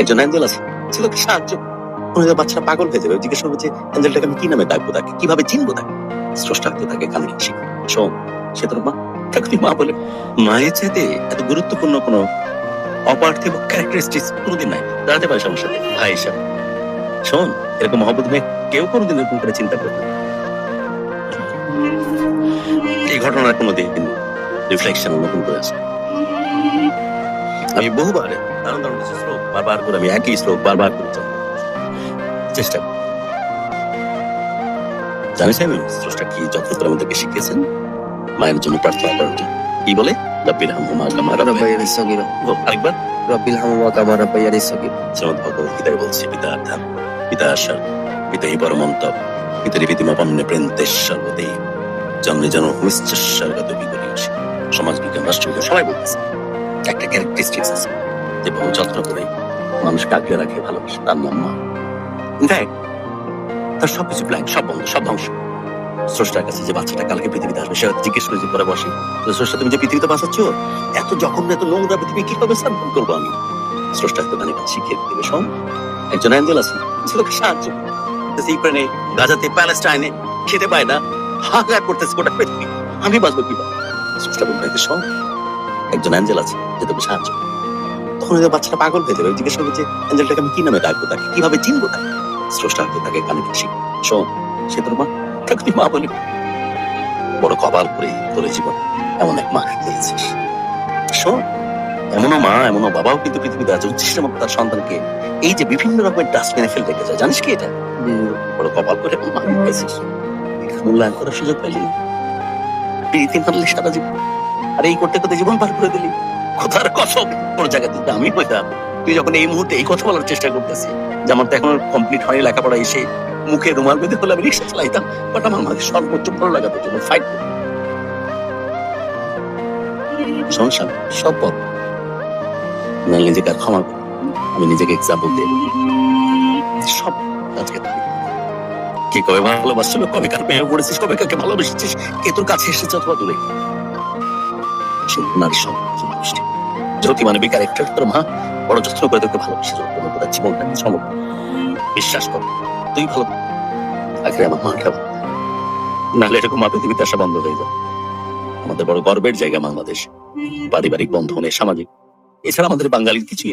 একজন অ্যাঞ্জেল আছে, ছেলেকে সাহায্য। ওনাদের বাচ্চারা পাগল হয়ে যাবে, জিজ্ঞেস করবে যে অ্যাঞ্জেলটাকে আমি কি নামে ডাকবো, তাকে কিভাবে চিনবো, তাকে স্রষ্টা হয়তো তাকে কানে শিখবে। শোন, সে তোর মা, তাকে তুই মা বলে। মায়ের চাইতে এত গুরুত্বপূর্ণ কোনো অপার্থিব ক্যারেক্টারিস্টিক্স কোনোদিন নাই, দাঁড়াতে পারে সমস্যা নেই ভাই হিসাবে। শোন, এরকম মহব্বত মেয়ে কেউ কোনোদিন এরকম করে চিন্তা করে না। এই ঘটনার কোনোদিন রিফ্লেকশন নতুন করে আসে। আমি বহুবার দারুণ দারুণ কিছু শ্লোক বারবার করে, আমি একই শ্লোক বারবার করে চেষ্টা করি। জানিস আমি স্রষ্টা কি যত্ন করে আমাদেরকে শিখিয়েছেন মায়ের জন্য প্রার্থনা করার জন্য? কি বলে? রব্বিল হামহুমা কামা রাব্বায়ানি সগীরা। আরেকবার, রব্বিল হামহুমা কামা রাব্বায়ানি সগীরা। শ্রীমদ্ ভগবদ্গীতায় বলছে, পিতা ধাম, পিতা আশা, পিতাই পরমন্তব, পিতারি প্রীতিমাপন্নে প্রেন্তেশ সর্বদেব, জন্মে জন নিশ্চস্বর্গত বিপরীয়সী। সমাজ বিজ্ঞান, রাষ্ট্রবিজ্ঞান সবাই বলতেছে একটা ক্যারেক্টারিস্টিক্স আছে যে বহু যত্ন করে মানুষকে আগলে রাখে, ভালোবাসে, তার নাম মা। ইনফ্যাক্ট তার সবকিছু ব্ল্যাঙ্ক, সব বন্ধ, সব ধ্বংস। স্রষ্টার কাছে যে বাচ্চাটা কালকে পৃথিবীতে আসবে, সে জিজ্ঞেস করে যে পরে বসে, স্রষ্টা তুমি যে পৃথিবীতে বাঁচাচ্ছ, এত জঘন্য এত নোংরা পৃথিবী কিভাবে সার্ভে করবো আমি? স্রষ্টা একটু গানে শিখিয়ে দেবে। শোন, একজন অ্যাঞ্জেল আছে, ছেলেকে সাহায্য ইউক্রেনে, গাজাতে, প্যালেস্টাইনে খেতে পায় না, হাহাকার করতেছে গোটা পৃথিবী, আমি বাঁচবো কিভাবে? স্রষ্টা বলবে, শোন, একজন অ্যাঞ্জেল আছে যে তোকে সাহায্য। তখন ওই বাচ্চাটা পাগল হয়ে যাবে, জিজ্ঞেস করবে যে অ্যাঞ্জেলটাকে আমি কি নামে ডাকবো, তাকে কিভাবে চিনবো, তাকে স্রষ্টা হয়তো তাকে কানে শিখবে। শোন, সে তোর মা, তাকে তুই মা বলে। বড় কপাল করে তোর জীবন এমন এক মা পেয়েছিস। শোন, এমনও মা, এমনও বাবাও কিন্তু পৃথিবীতে আছে, উচ্ছিষ্টের মতো তার সন্তানকে এই যে বিভিন্ন রকমের ডাস্টবিনে ফেলে রেখে যায়। জানিস কি এটা? বড় কপাল করে মা পেয়েছিস, মূল্যায়ন করার সুযোগ পাইলি, প্রীতি মানলি সারা জীবন, আর এই করতে করতে জীবন পার করে দিলি। কথার কসম, কোন জায়গায় তুই আমি হইতাম, তুই যখন এই মুহূর্তে এই কথা বলার চেষ্টা করতেছি যে আমার তো এখনো কমপ্লিট হয়নি লেখাপড়া, এসে মুখে রুমাল বেঁধে হলে আমি রিক্সা চালাইতাম, বাট আমার মাকে সর্বোচ্চ ভালো লাগাতে জন্য ফাইট করতাম। সমস্যা সব পথ নিজেকে আর ক্ষমা করি, আমি নিজেকে এক্সাম্পল দিয়ে সব আজকে কে কবে ভালোবাসছিল, কবে কার মেয়ে পড়েছিস, কবে কাকে ভালোবেসেছিস, কে তোর কাছে এসেছে অথবা দূরে, নারী সব মানুষটি জ্যোতি মানবিক ক্যারেক্টার, তোর মা বড় যত্ন করে তোকে ভালোবেসে তোর জীবনটা সমগ্র। বিশ্বাস কর, তুই ভালো আগে আমার মাকে, নাহলে এরকম মা পৃথিবীতে আসা বন্ধ হয়ে যায়। আমাদের বড় গর্বের জায়গা বাংলাদেশ, পারিবারিক বন্ধনে, সামাজিক, এছাড়া আমাদের বাঙালির কিছুই